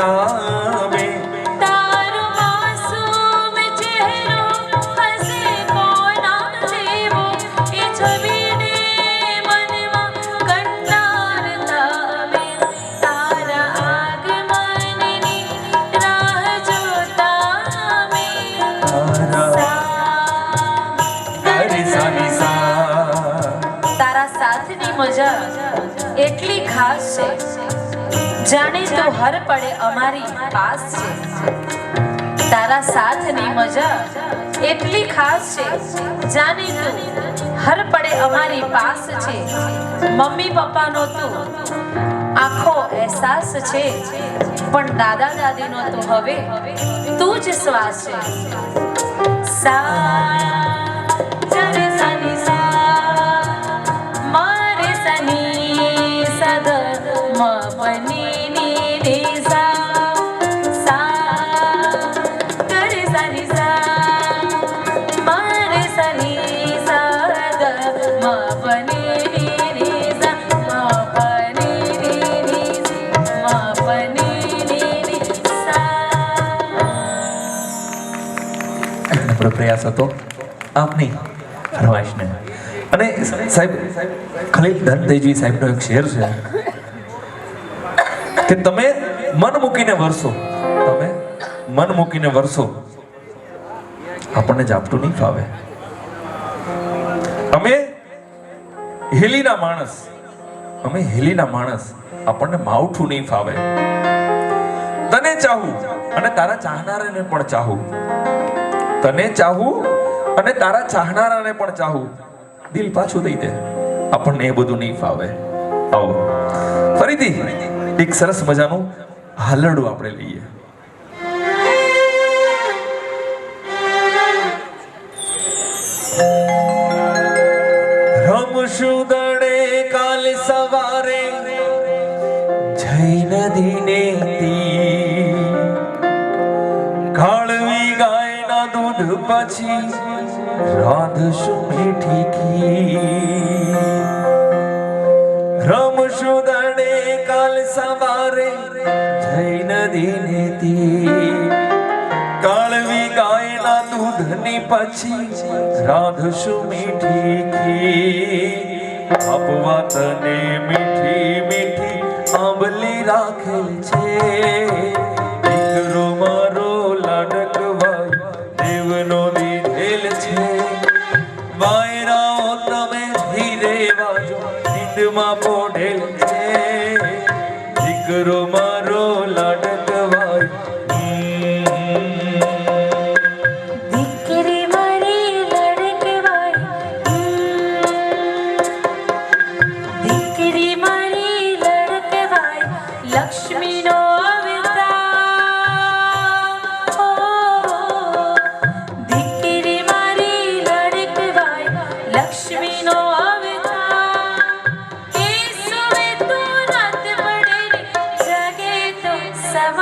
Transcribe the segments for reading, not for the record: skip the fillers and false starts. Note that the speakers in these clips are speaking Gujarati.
સામે તારો માસૂમ ચહેરો હસે કોના જેવો એ છબીને મનમાં કંટાળતા અમે તારા આગમનની રાહ જોતા અમે તારા સાથની મજા એટલી ખાસ છે જાણે તો હર પડે અમારી પાસ છે તારા સાથની મજા એટલી ખાસ છે જાણે તું હર પડે અમારી પાસ છે મમ્મી પપ્પાનો તું આખો અહેસાસ છે પણ દાદા દાદીનો તો હવે તું જ શ્વાસ છે સા જરે સની સા મારે સની સદ મપની ની રે સા સા કરે સની સા મારે સની સદ મપની ની રે સા મપની ની રે મપની ની રે સા આપણો પ્રયાસ હતો આપની ફરમાઈશને અને સાહેબ ખલીલ ધનતેજી સાહેબનો એક શેર છે કે તમે મન મૂકીને વરસો આપણને જાપટું નહીં ફાવે અમે હેલીના માણસ આપણને માવઠું નહીં ફાવે તને ચાહું અને તારા ચાહનારાને પણ ચાહું તને ચાહું અને તારા ચાહનારાને પણ ચાહું દિલ પાછું દઈ દે આપણને એ બધું નહીં ફાવે આવો ફરીથી એક સરસ મજાનું હાલરડું આપણે લઈએ રમશું દડે કાલ સવારે જઈ નદીને કાળવી ગાયના દૂધ પછી રાંધશું મીઠી ખીર રમશું દડે કાલ સવારે જઈ નદીને કાળવી ગાયના દૂધની પછી રાંધશું મીઠી ખીર આપવા તને મીઠી મીઠી આંબલી રાખેલ છે દીકરો મારો લાડકવાય દેવનો દીધેલ છે વાયરાઓ તમે ધીરે વાજો નીંદમાં પોઢેલ છે દીકરો મારો લાડકવાય દીકરી મારી લડકવાય દીકરી મારી લડકવાય લક્ષ્મીનો અવતાર દીકરી મારી લડકવાય લક્ષ્મીનો અવતાર એ સુવે તો રાત પડે જાગે તો સવાર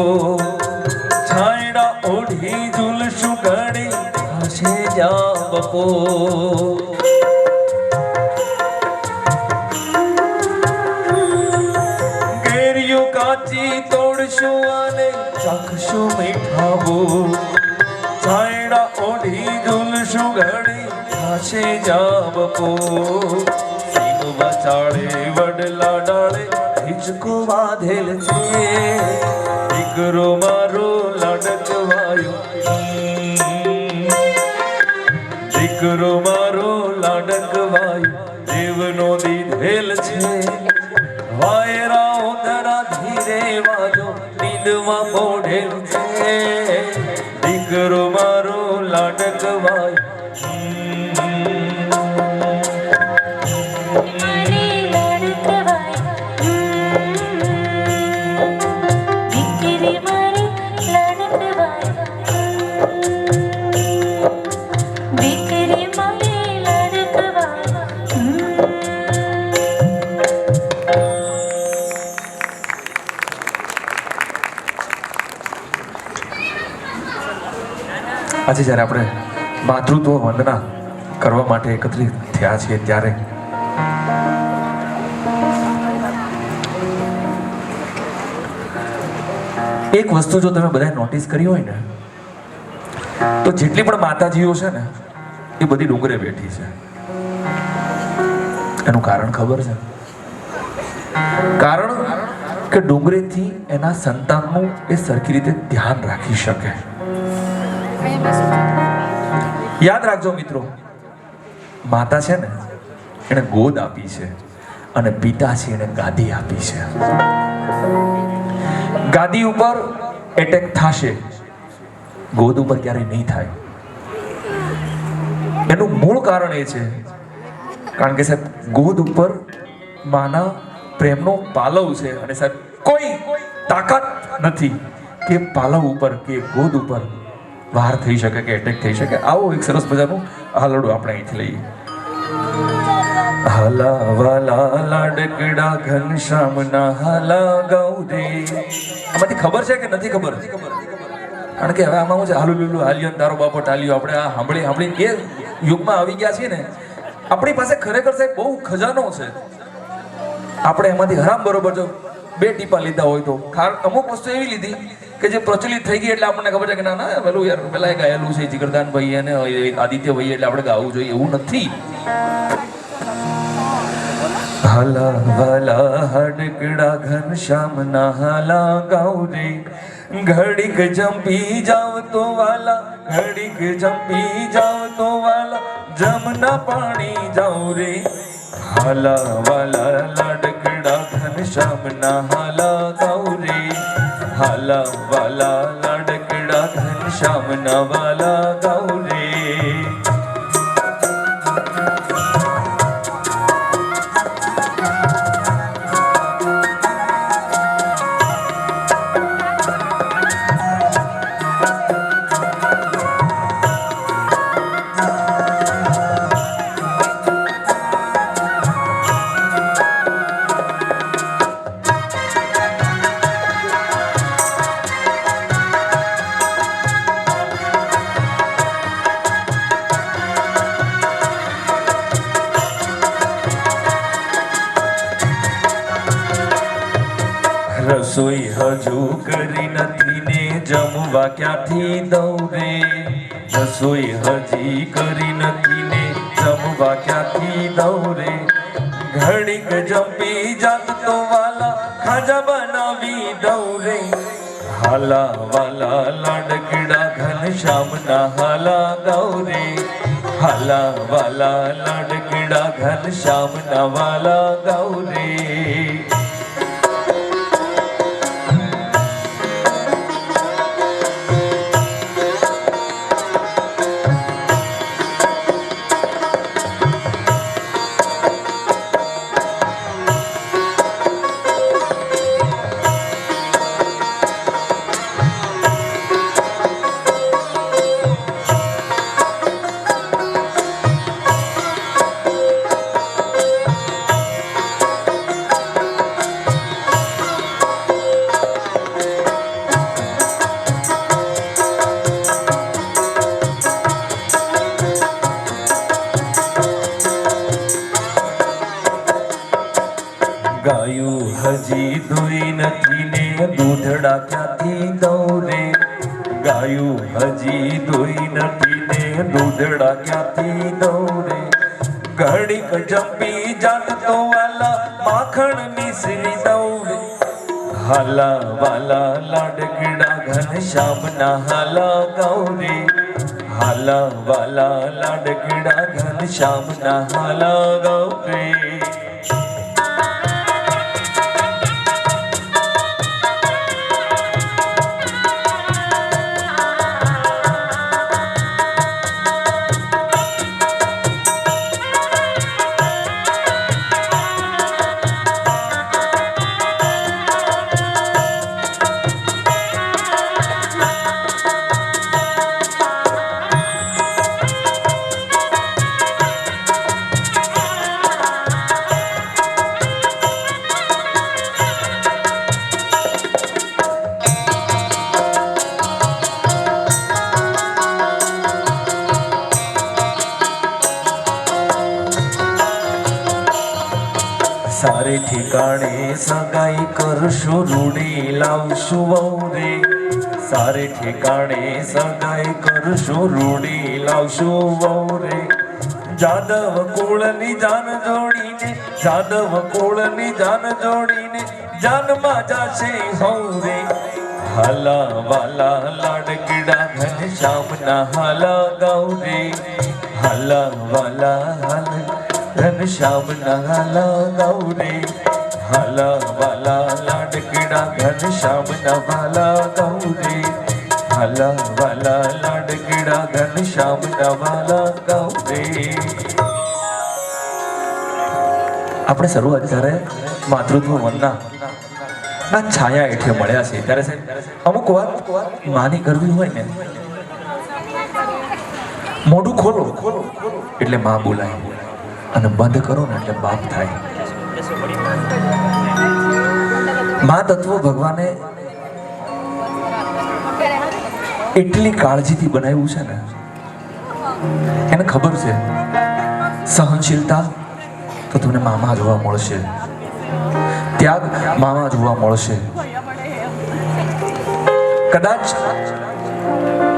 બપો છાયડા ઓઢી ઝૂલશું ઘડી હશે જા બપો કેરીઓ કાચી તોડશું અને ચાખશું મીઠાવો છાયડા ઓઢી ઝૂલશું ઘડી હશે જા બપો ચાળે વડલા ડાળે હિચકો બાંધેલ છે દીકરો મારો લાડકવાયો દીકરો મારો લાડકવાયો દેવનો દીધેલ છે વાયરા ઉતરા ધીરે વાજો નીંદમાં પોઢેલ છે દીકરો મારો લાડકવાયો આજે જ્યારે આપણે માતૃત્વ વંદના કરવા માટે એકત્રિત થયા છીએ ત્યારે એક વસ્તુ જો તમે બધાએ નોટિસ કરી હોય ને તો જેટલી પણ માતાજીઓ છે ને એ બધી ડુંગરે બેઠી છે. એનું કારણ ખબર છે? કારણ કે ડુંગરેથી એના સંતાનનું એ સરખી રીતે ધ્યાન રાખી શકે. યાદ રાખજો મિત્રો, માતા છે ને એને ગોદ આપી છે અને પિતા છે એને ગાદી આપી છે. ગાદી ઉપર એટેક થશે, ગોદ ઉપર ક્યારેય નહીં થાય. એનું મૂળ કારણ એ છે કારણ કે સાહેબ ગોદ ઉપર માના પ્રેમનો પાલવ છે અને સાહેબ કોઈ તાકાત નથી કે પાલવ ઉપર કે ગોદ ઉપર વાર થઈ શકે કે એટેક થઈ શકે. આવો એક સરસ મજાનું હાલડું આપણે અહીંથી લઈએ. હાલા વાલા લાડકડા ઘનશ્યામના હાલા ગૌરે. આમાંથી ખબર છે કે નથી ખબર? કારણ કે હવે આમાં હું છે હાલું લુલું હાલ્યો તારો બાપો ટાલ્યો, આપણે આ સાંભળી એ યુગમાં આવી ગયા છીએ ને. આપણી પાસે ખરેખર સાહેબ બહુ ખજાનો છે. આપણે એમાંથી હરામ બરોબર જો 2 ટીપા લીધા હોય તો અમુક વસ્તુ એવી લીધી કે જે પ્રચલિત થઈ ગઈ એટલે આપણને ખબર છે કે ના ના પેલું યાર પેલા ગાયેલું છે જીગરદાન ભાઈ અને આદિત્ય ભાઈ એટલે આપણે ગાવું જોઈએ, એવું નથી. હાલા વાલા હાડકડા ઘનશ્યામના હાલા ગૌરે, ઘડીક જંપી જાવ તો વાલા, ઘડીક જંપી જાવ તો વાલા, જમના પાણી જાવ રે. હાલા વાલા લાડકડા ઘનશ્યામના હાલા ગૌરે, હાલા વાલા લાડકડા ઘનશ્યામના વાલા ગૌરે. રસોઈ હજુ કરી નથી ને જમવા ક્યાંથી દઉં રે. રસોઈ હજી કરી નથી ને જમવા ક્યાંથી દઉં રે. ઘડીક જંપી જાત તો વાલા ખાજા બનાવી દઉં રે. હાલા વાલા લાડકડા ઘનશ્યામના હાલા ગૌરે, હાલા વાલા લાડકડા ઘનશ્યામના વાલા ગૌરે. હજી દોઈ નથી ને દૂધડા ક્યાંથી દઉં રે ઘડીક જંપી જાત તો વાલા માખણ મિશ્રી દઉં રે હાલા વાલા લાડકડા ઘનશ્યામ ના હાલા ગૌરે હાલા વાલા લાડકડા ઘનશ્યામ ના હાલા ગૌરે સારે ઠેકાણે સગાઈ કરશું રૂડી લાવશું વહુરે સારે ઠેકાણે સગાઈ કરશું રૂડી લાવશું વહુરે જાદવ કુળની જાન જોડીને જાદવ કુળની જાન જોડીને જાનમાં જાશે હૌરે હાલા વાલા લાડકડા ઘનશ્યામના હાલા ગૌરે હાલા વાલા હાલા ઘનશ્યામના હાલા ગૌરે હાલા વાલા લાડકડા ઘનશ્યામના વાલા ગૌરે હાલા વાલા લાડકડા ઘનશ્યામના વાલા ગૌરે આપણે શરૂઆત જ્યારે માતૃત્વ વંદના ના છાયા હેઠે મળ્યા છે ત્યારે સાહેબ અમુક વાત માની કરવી હોય ને મોઢું ખોલો એટલે માં બોલાય અને બંધ કરો ને એટલે બાપ થાય માં તત્વ ભગવાને એટલી કાળજીથી બનાવ્યું છે ને એને ખબર છે સહનશીલતા તો તમને મામા જોવા મળશે ત્યાગ મામા જોવા મળશે કદાચ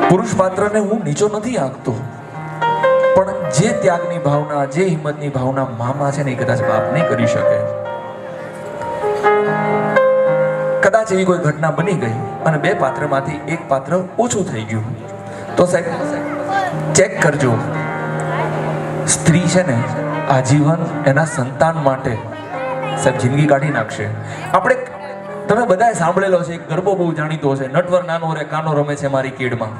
પુરુષ પાત્રને હું નીચો નથી આંકતો પણ જે ત્યાગની ભાવના જે હિંમતની ભાવના મામા છે ને એ કદાચ બાપ નહીં કરી શકે કદાચ એવી કોઈ ઘટના બની ગઈ અને બે પાત્રમાંથી એક પાત્ર ઓછું થઈ ગયું તો સાહેબ ચેક કરજો સ્ત્રી છે ને આજીવન એના સંતાન માટે સાહેબ જિંદગી કાઢી નાખશે આપણે તમે બધાએ સાંભળેલો છે ગરબો બહુ જાણીતો છે નટવર નાનો રે કાનો રમે છે મારી કેડમાં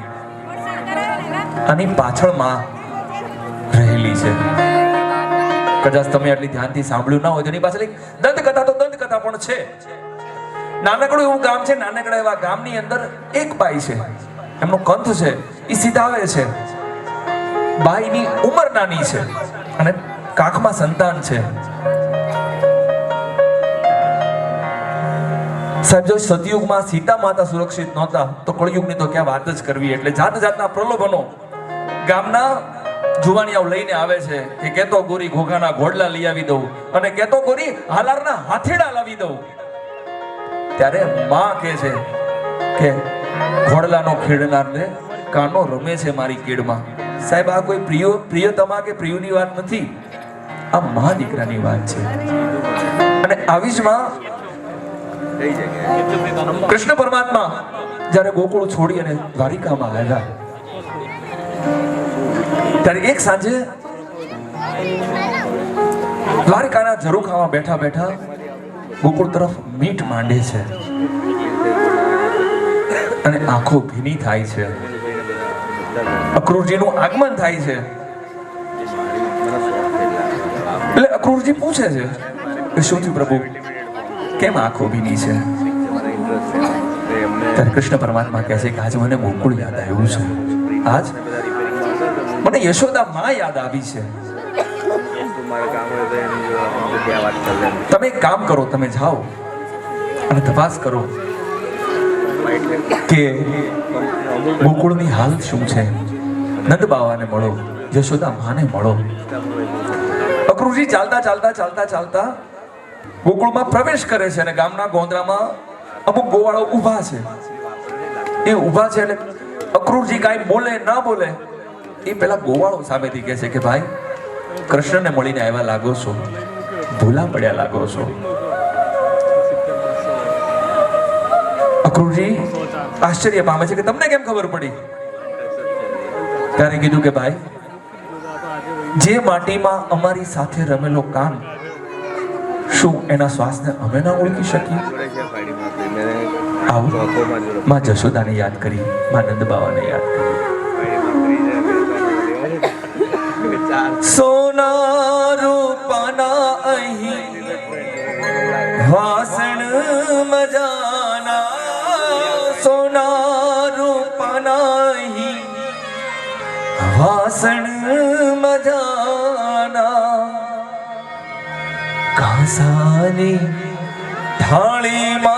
આની પાછળ માં રહેલી છે કદાચ તમે આટલી ધ્યાનથી સાંભળ્યું ના હોય તો એની પાછળ એક દંતકથા તો દંતકથા પણ છે નાનકડું એવું ગામ છે નાનકડા એવા ગામની અંદર એક બાઈ છે એમનો કંથ છે એ સીધાવે છે બાઈની ઉંમર નાની છે અને કાખમાં સંતાન છે સાહેબ જો સતયુગમાં સીતા માતા સુરક્ષિત નહોતા તો કળયુગની તો ક્યાં વાત જ કરવી એટલે જાત જાતના પ્રલોભનો ગામના જુવાનિયાઓ લઈને આવે છે કે કેતો ગોરી ઘોઘાના ઘોડલા લઈ આવી દઉં અને કેતો ગોરી હાલારના હાથેડા લાવી દઉં ત્યારે માં કહે છે કે ઘોડલાનો ખેડનારને કાનો રમે છે મારી કેડમાં સાહેબ આ કોઈ પ્રિયતમા કે પ્રિયુની વાત નથી આ મા દીકરાની વાત છે અને આવી જ માં કૃષ્ણ પરમાત્મા જ્યારે ગોકુળ છોડી અને દ્વારિકામાં આવ્યા ત્યારે એક સાંજે દ્વારિકાના ઝરૂખામાં બેઠા બેઠા ગોકુળ તરફ મીટ માંડે છે અને આંખો ભીની થાય છે અક્રૂરજીનું આગમન થાય છે એટલે અક્રૂરજી પૂછે છે કે શું થયું પ્રભુ કેમ આંખો ભીની છે ત્યારે કૃષ્ણ પરમાત્મા કહે છે કે આજ મને ગોકુળ યાદ આવ્યું છે આજ મને યશોદા માં યાદ આવી છે તમે એક કામ કરો તમે જાઓ અને તપાસ કરો કે ગોકુળની હાલત શું છે નંદ બાવાને મળો યશોદા માને મળો અક્રૂરજી ચાલતા ચાલતા ચાલતા ચાલતા ગોકુળમાં પ્રવેશ કરે છે અને ગામના ગોંદરામાં અમુક ગોવાળો ઊભા છે એ ઊભા છે એટલે અક્રૂરજી કાંઈ બોલે ના બોલે એ પેલા ગોવાળો સામેથી કહે છે કે ભાઈ કૃષ્ણને મળીને આવ્યા લાગો છો, ભૂલા પડ્યા લાગો છો. અક્રૂરજી આશ્ચર્ય પામે છે કે તમને કેમ ખબર પડી? ત્યારે કીધું કે ભાઈ જે માટીમાં અમારી સાથે રમેલો કાન, શું એના શ્વાસને અમે ના ઓળખી શકીએ? આવું માં જશોદાને યાદ કરી, માં નંદ બાવાને યાદ કરી. સોના રૂપાના અહીં વાસણ મજાના, સોના રૂપાના અહીં વાસણ મજાના, કાંસાની થાળીમાં